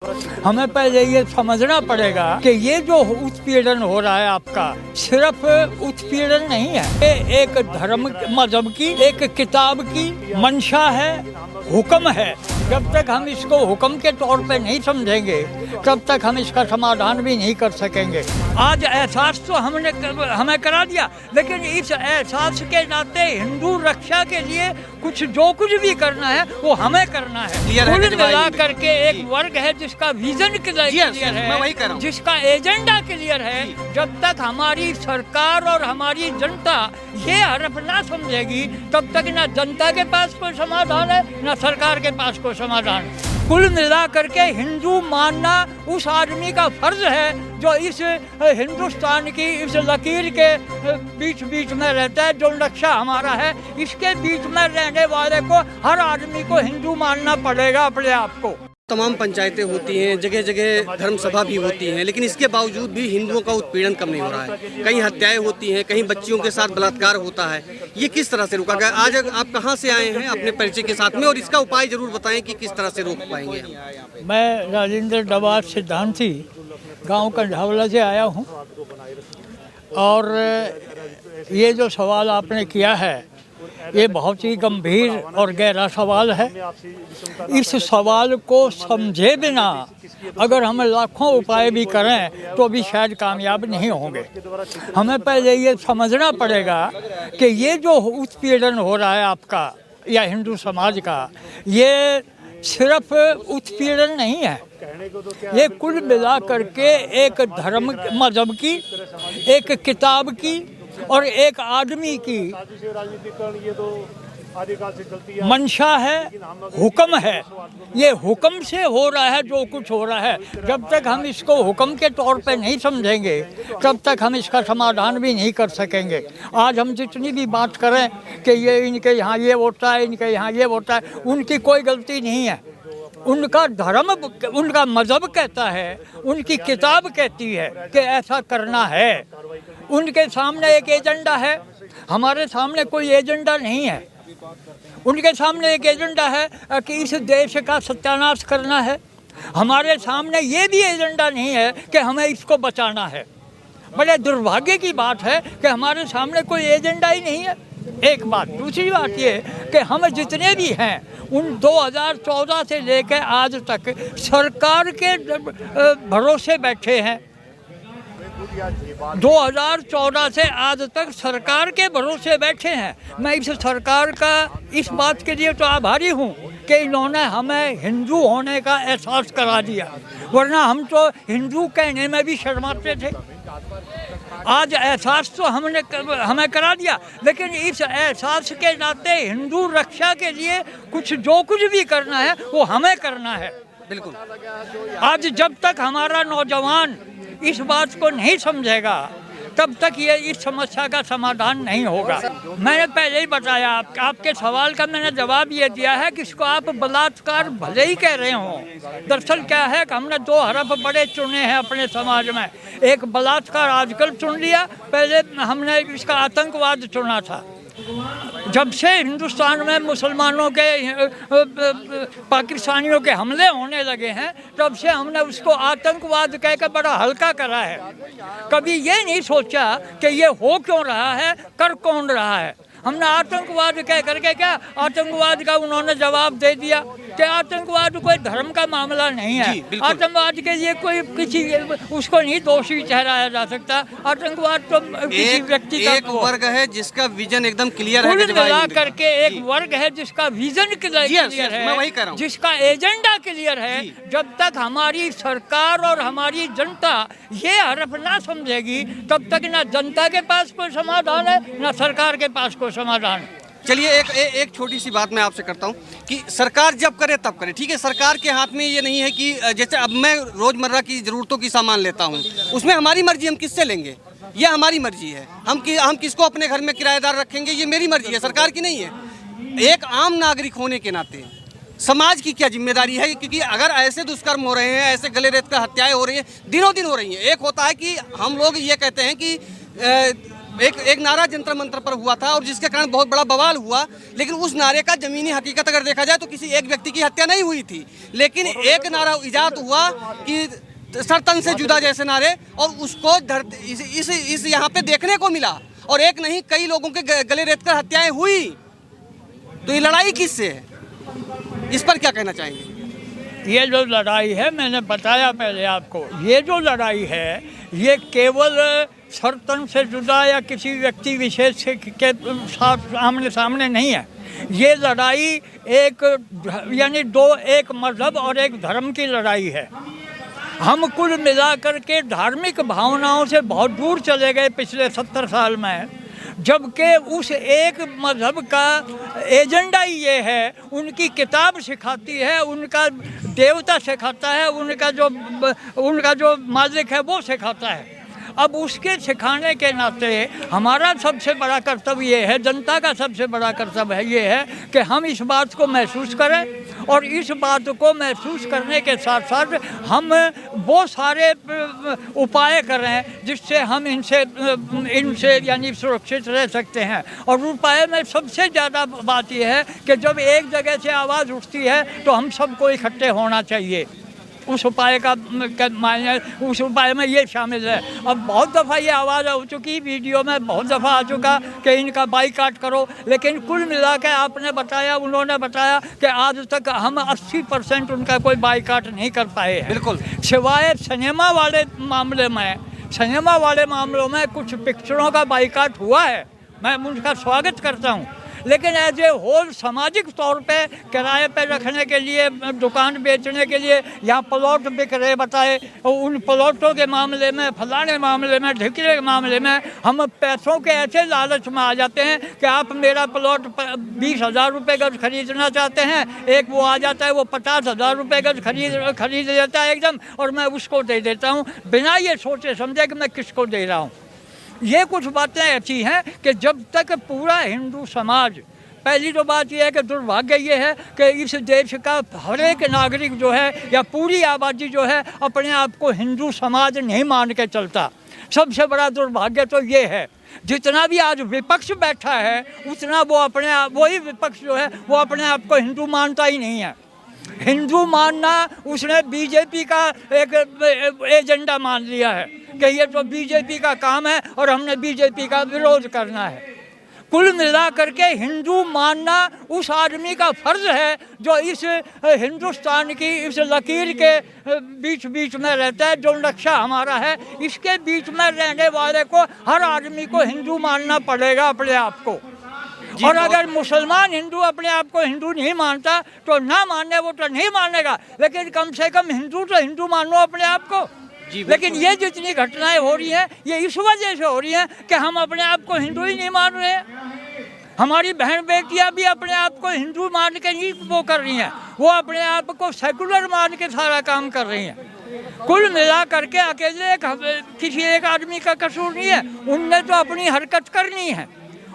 हमें पहले ये समझना पड़ेगा कि ये जो उत्पीड़न हो रहा है आपका सिर्फ उत्पीड़न नहीं है, ये एक धर्म मजहब की एक किताब की मंशा है, हुक्म है। जब तक हम इसको हुक्म के तौर पे नहीं समझेंगे तब तक हम इसका समाधान भी नहीं कर सकेंगे। आज एहसास तो हमने हमें करा दिया, लेकिन इस एहसास के नाते हिंदू रक्षा के लिए जो कुछ भी करना है वो हमें करना है। कुल मिला करके एक वर्ग है जिसका विजन क्लियर है, जिसका एजेंडा क्लियर है। जब तक हमारी सरकार और हमारी जनता ये हरफ ना समझेगी तब तक ना जनता के पास कोई समाधान है ना सरकार के पास कोई समाधान। कुल मिला करके हिंदू मानना उस आदमी का फर्ज है जो इस हिंदुस्तान की इस लकीर के बीच बीच में रहता है। जो नक्शा हमारा है इसके बीच में रहने वाले को, हर आदमी को हिंदू मानना पड़ेगा अपने आप को। तमाम पंचायतें होती हैं, जगह जगह धर्म सभा भी होती हैं, लेकिन इसके बावजूद भी हिंदुओं का उत्पीड़न कम नहीं हो रहा है। कहीं हत्याएं होती हैं, कहीं बच्चियों के साथ बलात्कार होता है। ये किस तरह से रोका गया? आज आप कहां से आए हैं अपने परिचय के साथ में, और इसका उपाय जरूर बताएं कि किस तरह से रोक पाएंगे हम। मैं राजेंद्र डबार सिद्धांती गाँव कंढावला से आया हूँ, और ये जो सवाल आपने किया है ये बहुत ही गंभीर और गहरा सवाल है। इस सवाल को समझे बिना अगर हम लाखों उपाय भी करें तो भी शायद कामयाब नहीं होंगे। हमें पहले ये समझना पड़ेगा कि ये जो उत्पीड़न हो रहा है आपका या हिंदू समाज का, ये सिर्फ उत्पीड़न नहीं है, ये कुल मिला करके एक धर्म मजहब की एक किताब की और एक आदमी की मंशा है, हुक्म है। ये हुक्म से हो रहा है जो कुछ हो रहा है। जब तक हम इसको हुक्म के तौर पे नहीं समझेंगे तब तक हम इसका समाधान भी नहीं कर सकेंगे। आज हम जितनी भी बात करें कि ये इनके यहाँ ये होता है, इनके यहाँ ये होता है, उनकी कोई गलती नहीं है। उनका धर्म, उनका मजहब कहता है, उनकी किताब कहती है कि ऐसा करना है। उनके सामने एक एजेंडा है, हमारे सामने कोई एजेंडा नहीं है। उनके सामने एक एजेंडा है कि इस देश का सत्यानाश करना है, हमारे सामने ये भी एजेंडा नहीं है कि हमें इसको बचाना है। बड़े दुर्भाग्य की बात है कि हमारे सामने कोई एजेंडा ही नहीं है। एक बात। दूसरी बात ये कि हम जितने भी हैं उन 2014 से लेकर आज तक सरकार के भरोसे बैठे हैं। 2014 से आज तक सरकार के भरोसे बैठे हैं। मैं इस सरकार का इस बात के लिए तो आभारी हूँ कि इन्होंने हमें हिंदू होने का एहसास करा दिया, वरना हम तो हिंदू कहने में भी शर्माते थे। आज एहसास तो हमें करा दिया, लेकिन इस एहसास के नाते हिंदू रक्षा के लिए जो कुछ भी करना है वो हमें करना है। बिल्कुल। आज जब तक हमारा नौजवान इस बात को नहीं समझेगा तब तक ये इस समस्या का समाधान नहीं होगा। मैंने पहले ही बताया, आपके सवाल का मैंने जवाब ये दिया है कि इसको आप बलात्कार भले ही कह रहे हो। दरअसल क्या है कि हमने 2 हरफ बड़े चुने हैं अपने समाज में। एक बलात्कार आजकल चुन लिया, पहले हमने इसका आतंकवाद चुना था। जब से हिंदुस्तान में मुसलमानों के पाकिस्तानियों के हमले होने लगे हैं तब से हमने उसको आतंकवाद कहकर बड़ा हल्का करा है। कभी ये नहीं सोचा कि ये हो क्यों रहा है, कर कौन रहा है। हमने आतंकवाद कह करके क्या आतंकवाद का उन्होंने जवाब दे दिया कि आतंकवाद कोई धर्म का मामला नहीं है। आतंकवाद के लिए कोई किसी उसको नहीं दोषी ठहराया जा सकता। आतंकवाद तो किसी व्यक्ति का एक वर्ग है जिसका विजन एकदम क्लियर है। कुल मिला करके एक वर्ग है जिसका विजन क्लियर है, जिसका एजेंडा क्लियर है। जब तक हमारी सरकार और हमारी जनता ये हरफ ना समझेगी तब तक ना जनता के पास कोई समाधान है ना सरकार के पास कोई समाधान। चलिए एक छोटी सी बात मैं आपसे करता हूँ कि सरकार जब करे तब करे, ठीक है। सरकार के हाथ में ये नहीं है कि जैसे अब मैं रोजमर्रा की ज़रूरतों की सामान लेता हूँ, उसमें हमारी मर्जी, हम किससे लेंगे, ये हमारी मर्जी है। हम किसको अपने घर में किराएदार रखेंगे, ये मेरी मर्जी है, सरकार की नहीं है। एक आम नागरिक होने के नाते समाज की क्या जिम्मेदारी है, क्योंकि अगर ऐसे दुष्कर्म हो रहे हैं, ऐसे गले रेत कर हत्याएं हो रही हैं, दिनों दिन हो रही हैं। एक होता है कि हम लोग ये कहते हैं कि एक नारा जंतर मंतर पर हुआ था और जिसके कारण बहुत बड़ा बवाल हुआ, लेकिन उस नारे का जमीनी हकीकत अगर देखा जाए तो किसी एक व्यक्ति की हत्या नहीं हुई थी, लेकिन एक नारा इजाद हुआ कि सर तन से जुदा जैसे नारे, और उसको इस यहाँ पे देखने को मिला, और एक नहीं कई लोगों के गले रेतकर हत्याएं हुई। तो ये लड़ाई किससे है, इस पर क्या कहना चाहेंगे? ये जो लड़ाई है, मैंने बताया पहले आपको, ये जो लड़ाई है ये केवल सरतन से जुदा या किसी व्यक्ति विशेष के सामने सामने नहीं है। ये लड़ाई एक यानी एक मजहब और एक धर्म की लड़ाई है। हम कुल मिलाकर के धार्मिक भावनाओं से बहुत दूर चले गए पिछले 70 साल में, जबकि उस एक मजहब का एजेंडा ही ये है, उनकी किताब सिखाती है, उनका देवता सिखाता है, उनका जो मालिक है वो सिखाता है। अब उसके सिखाने के नाते हमारा सबसे बड़ा कर्तव्य ये है, जनता का सबसे बड़ा कर्तव्य ये है कि हम इस बात को महसूस करें, और इस बात को महसूस करने के साथ साथ हम वो सारे उपाय करें जिससे हम इनसे यानी सुरक्षित रह सकते हैं। और उपाय में सबसे ज़्यादा बात यह है कि जब एक जगह से आवाज़ उठती है तो हम सबको इकट्ठे होना चाहिए। उस उपाय का मायने, उस उपाय में ये शामिल है। अब बहुत दफ़ा ये आवाज़ हो चुकी, वीडियो में बहुत दफ़ा आ चुका कि इनका बाइकाट करो, लेकिन कुल मिला के आपने बताया, उन्होंने बताया कि आज तक हम 80% उनका कोई बाइकाट नहीं कर पाए हैं। बिल्कुल, सिवाय सिनेमा वाले मामलों में कुछ पिक्चरों का बाइकाट हुआ है, मैं उनका स्वागत करता हूँ, लेकिन एज ए होल सामाजिक तौर पे किराए पे रखने के लिए, दुकान बेचने के लिए, यहाँ प्लॉट बिक रहे बताए, उन प्लॉटों के मामले में, फलाने मामले में, ढिकले के मामले में हम पैसों के ऐसे लालच में आ जाते हैं कि आप मेरा प्लॉट 20,000 रुपये गज खरीदना चाहते हैं, एक वो आ जाता है वो 50,000 रुपये गज खरीद लेता है एकदम, और मैं उसको दे देता हूँ बिना ये सोचे समझे कि मैं किसको दे रहा हूँ। ये कुछ बातें ऐसी हैं कि जब तक पूरा हिंदू समाज, पहली तो बात यह है कि दुर्भाग्य ये है कि इस देश का हर एक नागरिक जो है या पूरी आबादी जो है अपने आप को हिंदू समाज नहीं मान के चलता। सबसे बड़ा दुर्भाग्य तो ये है, जितना भी आज विपक्ष बैठा है उतना वही विपक्ष जो है वो अपने आप को हिंदू मानता ही नहीं है। हिंदू मानना उसने बीजेपी का एक एजेंडा मान लिया है कि ये तो बीजेपी का काम है और हमने बीजेपी का विरोध करना है। कुल मिला करके हिंदू मानना उस आदमी का फर्ज है जो इस हिंदुस्तान की इस लकीर के बीच में रहता है, जो नक्शा हमारा है इसके बीच में रहने वाले को, हर आदमी को हिंदू मानना पड़ेगा अपने आप को। और अगर मुसलमान हिंदू अपने आप को हिंदू नहीं मानता तो ना मानने, वो तो नहीं मानेगा, लेकिन कम से कम हिंदू तो हिंदू मानो अपने आप को। लेकिन ये जितनी घटनाएं हो रही हैं ये इस वजह से हो रही हैं कि हम अपने आप को हिंदू ही नहीं मान रहे हैं। हमारी बहन बेटियां भी अपने आप को हिंदू मान के नहीं वो कर रही हैं, वो अपने आप को सेकुलर मान के सारा काम कर रही हैं। कुल मिला करके अकेले किसी एक आदमी का कसूर नहीं है, उनने तो अपनी हरकत करनी है,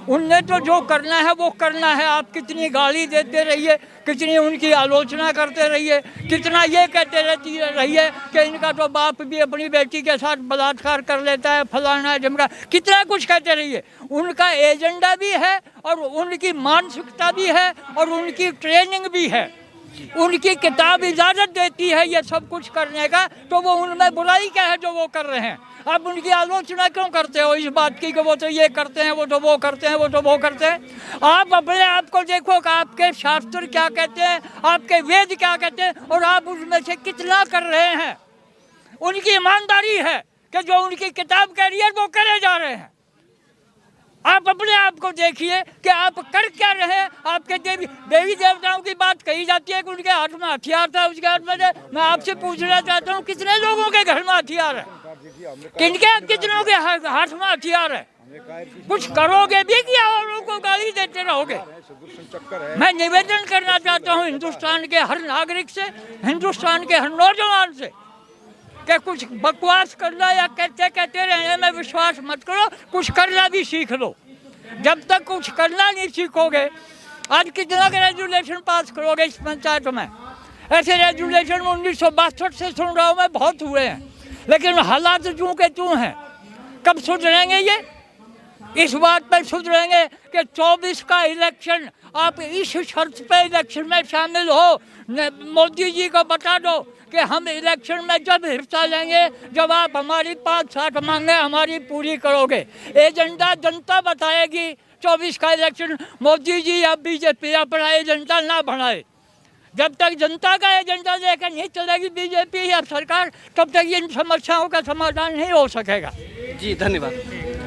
उनने तो जो करना है वो करना है। आप कितनी गाली देते रहिए, कितनी उनकी आलोचना करते रहिए, कितना ये कहते रहिए कि इनका तो बाप भी अपनी बेटी के साथ बलात्कार कर लेता है, फलाना जमका, कितना कुछ कहते रहिए। उनका एजेंडा भी है और उनकी मानसिकता भी है और उनकी ट्रेनिंग भी है, उनकी किताब इजाज़त देती है ये सब कुछ करने का, तो वो उनमें बुराई क्या है जो वो कर रहे हैं। आप उनकी आलोचना क्यों करते हो इस बात की कि वो तो ये करते हैं, वो तो वो करते हैं, वो तो वो करते हैं। आप अपने आप को देखो कि आपके शास्त्र क्या कहते हैं, आपके वेद क्या कहते हैं, और आप उसमें से कितना कर रहे हैं। उनकी ईमानदारी है कि जो उनकी किताब कह रही है वो करे जा रहे हैं। आप अपने आप को देखिए कि आप कर क्या रहे हैं। आपके देवी देवताओं की बात कही जाती है कि उनके हाथ में हथियार था, उसके हाथ में। मैं आपसे पूछना चाहता हूँ कितने लोगों के घर में हथियार है, कितनों के हाथ में हथियार है। कुछ करोगे भी क्या औरों को गाली देते रहोगे। मैं निवेदन करना चाहता हूँ हिंदुस्तान के हर नागरिक से, हिंदुस्तान के हर नौजवान से कि कुछ बकवास करना या कहते रहने में विश्वास मत करो, कुछ करना भी सीख लो। जब तक कुछ करना नहीं सीखोगे, आज कितना के रेजुलेशन पास करोगे इस पंचायत में। ऐसे रेजुलेशन 1962 से सुन रहा हूँ मैं, बहुत हुए हैं, लेकिन हालात जूं के तूं हैं। कब सुधरेंगे ये? इस बात पर सुधरेंगे कि 24 का इलेक्शन आप इस शर्त पे इलेक्शन में शामिल हो। मोदी जी को बता दो कि हम इलेक्शन में जब हिस्सा लेंगे जब आप हमारी 5-7 मांगे हमारी पूरी करोगे। एजेंडा जनता बताएगी। 24 का इलेक्शन मोदी जी या बीजेपी अपना एजेंडा ना बढ़ाए। जब तक जनता का एजेंडा लेकर नहीं चलेगी बीजेपी या सरकार, तब तक इन समस्याओं का समाधान नहीं हो सकेगा। जी धन्यवाद।